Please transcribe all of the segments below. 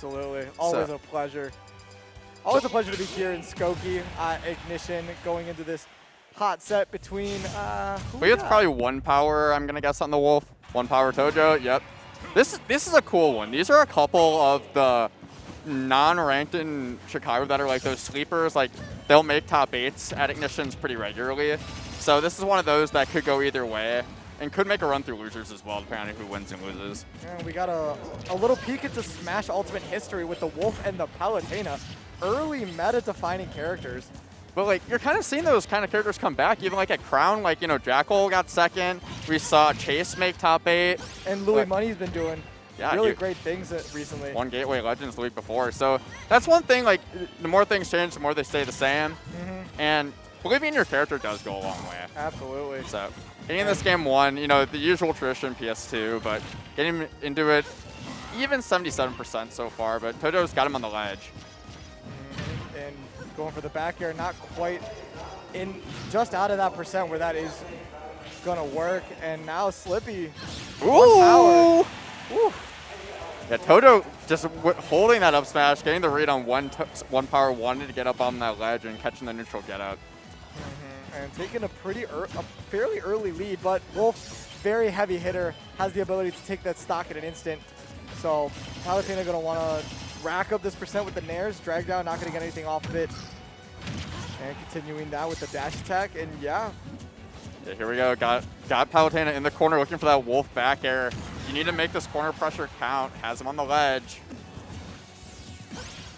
Absolutely. Always a pleasure. Always a pleasure to be here in Skokie Ignition going into this hot set between, who we it's probably OnePower, I'm going to guess, on the Wolf. OnePower Tohjo, yep. This is a cool one. These are a couple of the non-ranked in Chicago that are like those sleepers. Like, they'll make top 8s at Ignitions pretty regularly. So this is one of those that could go either way and could make a run through losers as well, depending on who wins and loses. And we got a little peek into Smash Ultimate history with the Wolf and the Palutena. Early meta-defining characters. But like, you're kind of seeing those kind of characters come back, even like at Crown, like, you know, Jackal got second. We saw Chase make top 8. And Louis Money's been doing really great things recently. Won Gateway Legends the week before. So that's one thing, like, the more things change, the more they stay the same. And believing in your character does go a long way. Absolutely. So getting in this game 1, you know, the usual tradition PS2, but getting into it, even 77% so far, but Tohjo's got him on the ledge. And going for the back air, not quite in, just out of that percent where that is gonna work. And now Slippy, OnePower. Ooh. Yeah, Tohjo just holding that up smash, getting the read on OnePower, wanted to get up on that ledge and catching the neutral get up. And taking a fairly early lead, but Wolf, very heavy hitter, has the ability to take that stock in an instant. So Palutena gonna wanna rack up this percent with the nairs, drag down, not gonna get anything off of it. And continuing that with the dash attack, and yeah, here we go, got Palutena in the corner looking for that Wolf back air. You need to make this corner pressure count, has him on the ledge.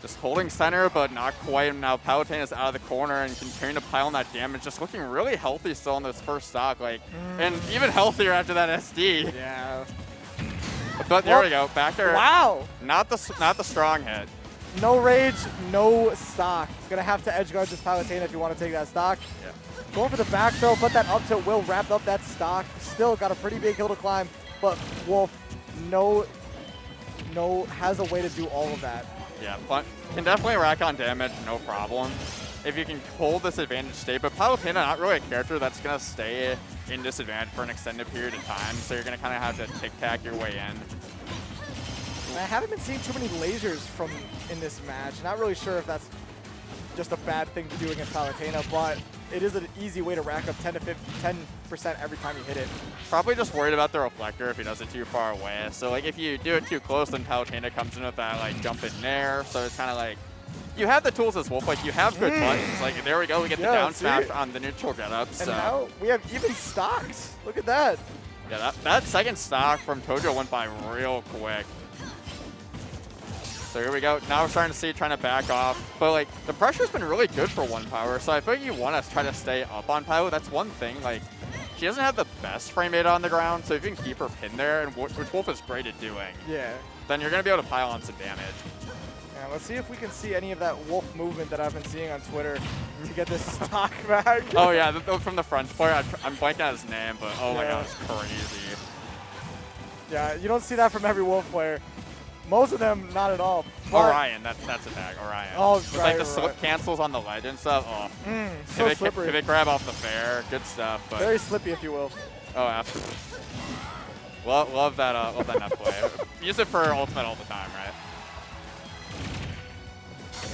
Just holding center, but not quite. Now Palutena's out of the corner and continuing to pile on that damage. Just looking really healthy still on this first stock, like, and even healthier after that SD. Yeah. But there we go, back air. Wow. Not the strong hit. No rage, no stock. Gonna have to edge guard this Palutena if you want to take that stock. Yeah. Going for the back throw, but that up tilt will wrap up that stock. Still got a pretty big hill to climb, but Wolf has a way to do all of that. Yeah, but can definitely rack on damage, no problem, if you can hold this advantage state. But Palutena, not really a character that's going to stay in disadvantage for an extended period of time, so you're going to kind of have to tic-tac your way in. I haven't been seeing too many lasers in this match. Not really sure if that's just a bad thing to do against Palutena, but it is an easy way to rack up 10% every time you hit it. Probably just worried about the reflector if he does it too far away. So like if you do it too close, then Palutena comes in with that like jump in there. So it's kind of like, you have the tools as Wolf, like you have good buttons. Like there we go, we get the down smash on the neutral get up. And now we have even stocks. Look at that. Yeah, that second stock from Tohjo went by real quick. So here we go. Now we're starting to see trying to back off. But like the pressure's been really good for OnePower. So I think you want to try to stay up on Palu. That's one thing. Like she doesn't have the best frame rate on the ground. So if you can keep her pinned there, and which Wolf is great at doing, then you're going to be able to pile on some damage. Yeah, let's see if we can see any of that Wolf movement that I've been seeing on Twitter to get this stock back. Oh yeah, from the French player. I'm blanking on his name, but oh my god, it's crazy. Yeah, you don't see that from every Wolf player. Most of them, not at all. Orion, that's a tag. Orion. Oh, with like the slip cancels on the ledge and stuff. Oh, so slippery. If it grab off the fair, good stuff. But very slippy, if you will. Oh, absolutely. Love that net play. Use it for ultimate all the time, right?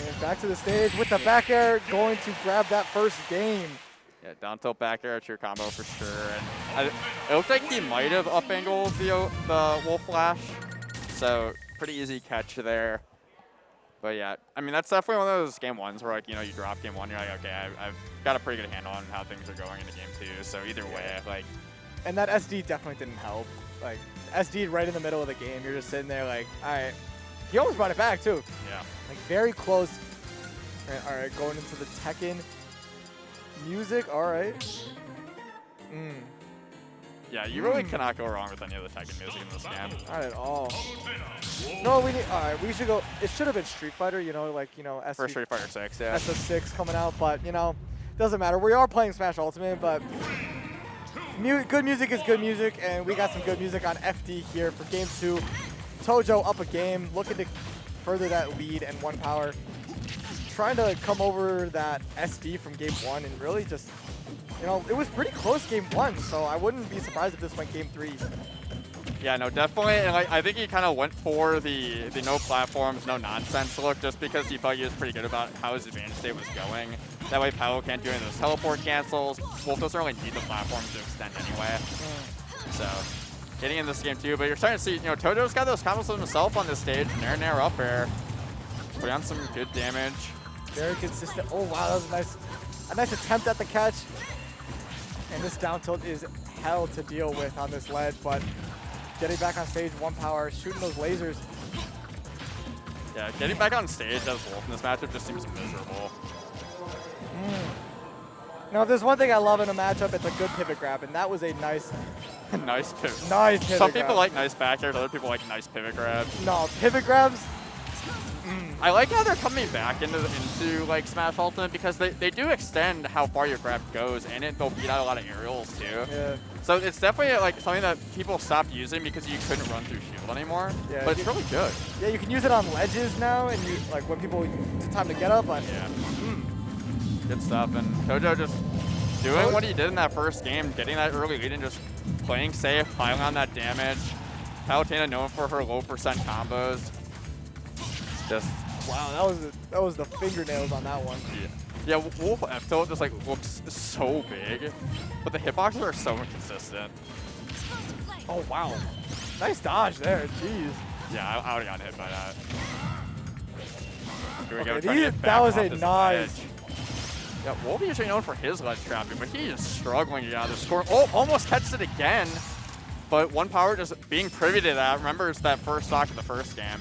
And back to the stage with the back air, going to grab that first game. Yeah, down tilt back air, true combo for sure. And it looked like he might have up angled the Wolf Flash, so pretty easy catch there. But yeah, I mean, that's definitely one of those game ones where, like, you know, you drop game one, you're like, okay, I've got a pretty good handle on how things are going into game 2. So either way, like. And that SD definitely didn't help. Like, SD right in the middle of the game, you're just sitting there like, all right. He almost brought it back too. Yeah. Like very close. All right, going into the Tekken music. All right. Yeah, you really cannot go wrong with any of the Tekken music in this game. Not at all. No, we need. All right, we should go. It should have been Street Fighter. You know, like for Street Fighter 6, yeah. SS6 coming out, but you know, doesn't matter. We are playing Smash Ultimate, but good music is good music, and we got some good music on FD here for Game 2. Tohjo up a game, looking to further that lead, and OnePower trying to come over that SD from Game 1 and really just, you know, it was pretty close Game 1, so I wouldn't be surprised if this went Game 3. Yeah, no, definitely. And like, I think he kind of went for the no platforms, no nonsense look, just because he felt he was pretty good about how his advantage state was going. That way, Palu can't do any of those teleport cancels. Wolf doesn't really need the platforms to extend anyway. So, getting in this game too. But you're starting to see, you know, Tohjo's got those combos himself on this stage. Nair up air, putting on some good damage. Very consistent. Oh wow, that was a nice attempt at the catch. And this down tilt is hell to deal with on this ledge, but getting back on stage, OnePower, shooting those lasers. Yeah, getting back on stage as Wolf in this matchup just seems miserable. Now, if there's one thing I love in a matchup, it's a good pivot grab, and that was a nice, nice pivot. Nice pivot Some grab. people like nice back airs, other people like nice pivot grabs. No, pivot grabs. I like how they're coming back into like Smash Ultimate because they do extend how far your grab goes, and they'll beat out a lot of aerials too. Yeah. So it's definitely like something that people stopped using because you couldn't run through shield anymore. Yeah, but it's really good. Yeah, you can use it on ledges now, and you like when people it's time to get up. But yeah, good stuff. And Tohjo just doing what he did in that first game, getting that early lead and just playing safe, piling on that damage. Palutena known for her low percent combos. Just wow, that was the fingernails on that one. Yeah, Wolf F tilt just like looks so big, but the hitboxes are so inconsistent. Oh wow, nice dodge there. Jeez. Yeah, I would have gotten hit by that. Here we go. Okay, Trying to get back that was off a this nice. ledge. Yeah, Wolf is usually known for his ledge trapping, but he is struggling to get out of the score. Oh, almost catches it again. But OnePower just being privy to that. Remember, it's that first stock of the first game.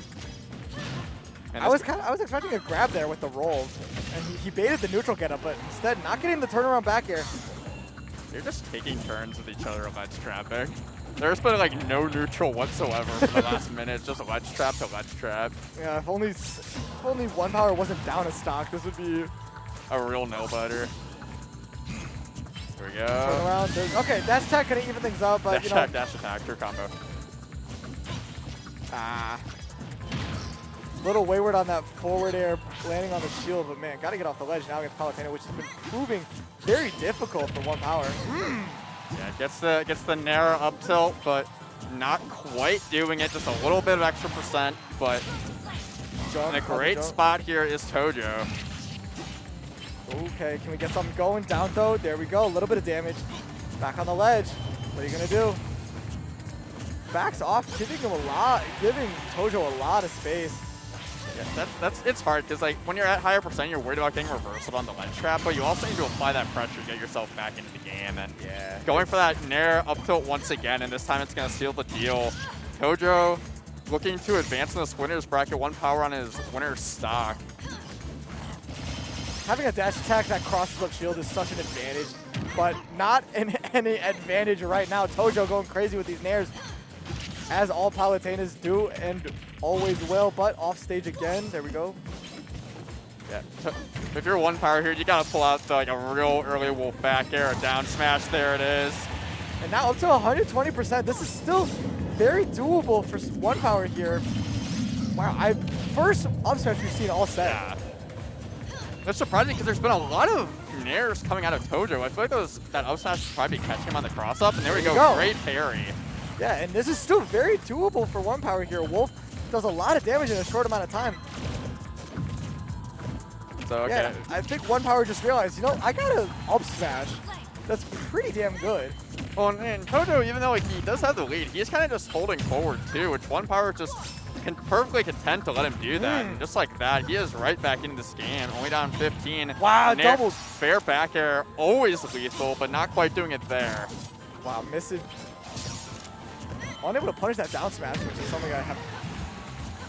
And I was expecting a grab there with the rolls, and he baited the neutral getup, but instead not getting the turnaround back air. You're just taking turns with each other of ledge trapping. There's been like no neutral whatsoever for the last minute. Just a ledge trap to ledge trap. Yeah, if only OnePower wasn't down a stock, this would be a real nail-biter. Here we go. Turn around. Okay, dash attack gonna even things up, but dash you know. dash attack, your combo. Little wayward on that forward air, landing on the shield, but man, gotta get off the ledge now against Palutena, which has been proving very difficult for OnePower. Yeah, gets the Nair up tilt, but not quite doing it. Just a little bit of extra percent, but Jump, in a great spot here is Tohjo. Okay, can we get something going? Down throw, there we go, a little bit of damage. Back on the ledge, what are you gonna do? Backs off, giving Tohjo a lot of space. Yeah, it's hard because like when you're at higher percent, you're worried about getting reversal on the ledge trap, but you also need to apply that pressure to get yourself back into the game. And going for that Nair up tilt once again, and this time it's gonna seal the deal. Tohjo looking to advance in this winner's bracket, OnePower on his winner's stock. Having a dash attack that crosses up shield is such an advantage, but not any advantage right now. Tohjo going crazy with these Nairs, as all Palutenas do and always will, but off stage again. There we go. Yeah, if you're OnePower here, you gotta pull out like a real early Wolf back air, a down smash. There it is. And now up to 120%. This is still very doable for OnePower here. Wow, first up smash we've seen all set. Yeah. It's surprising because there's been a lot of Nairs coming out of Tohjo. I feel like that up smash should probably catch him on the cross up, and there we go. Great parry. Yeah, and this is still very doable for OnePower here. Wolf does a lot of damage in a short amount of time. So, okay. Yeah, I think OnePower just realized, you know, I got an up smash. That's pretty damn good. Well, and Tohjo, even though he does have the lead, he's kind of just holding forward too, which OnePower just perfectly content to let him do that. And just like that, he is right back into this game, only down 15. Wow, Nair, double. Fair back air, always lethal, but not quite doing it there. Wow, missing. Unable to punish that down smash, which is something I have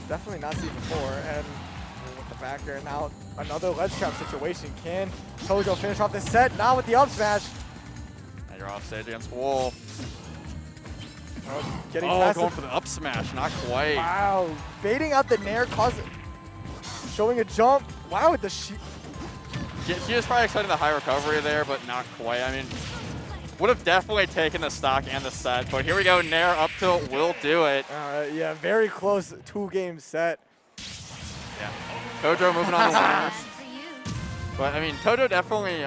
definitely not seen before. And with the back air now, another ledge trap situation. Can Tohjo finish off this set? Now with the up smash. Now you're off stage against Wolf. Getting going for the up smash, not quite. Wow, baiting out the Nair, showing a jump. Wow, with the He was probably expecting the high recovery there, but not quite. I mean, would have definitely taken the stock and the set, but here we go. Nair up tilt will do it. Yeah, very close 2-game set. Yeah, Tohjo moving on to winners. But I mean, Tohjo definitely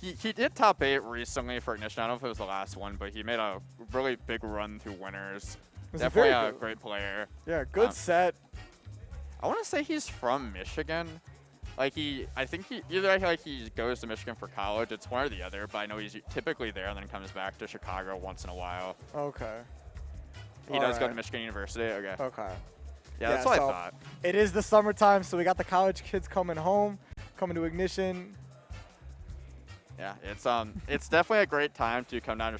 he did top 8 recently for Ignition. I don't know if it was the last one, but he made a really big run through winners. Definitely a great player. Yeah, good set. I want to say he's from Michigan. Like I think either like he goes to Michigan for college. It's one or the other, but I know he's typically there and then comes back to Chicago once in a while. Okay. He does go to Michigan University. Okay. Okay. Yeah, that's what I thought. It is the summertime, so we got the college kids coming home, coming to Ignition. Yeah, it's definitely a great time to come down to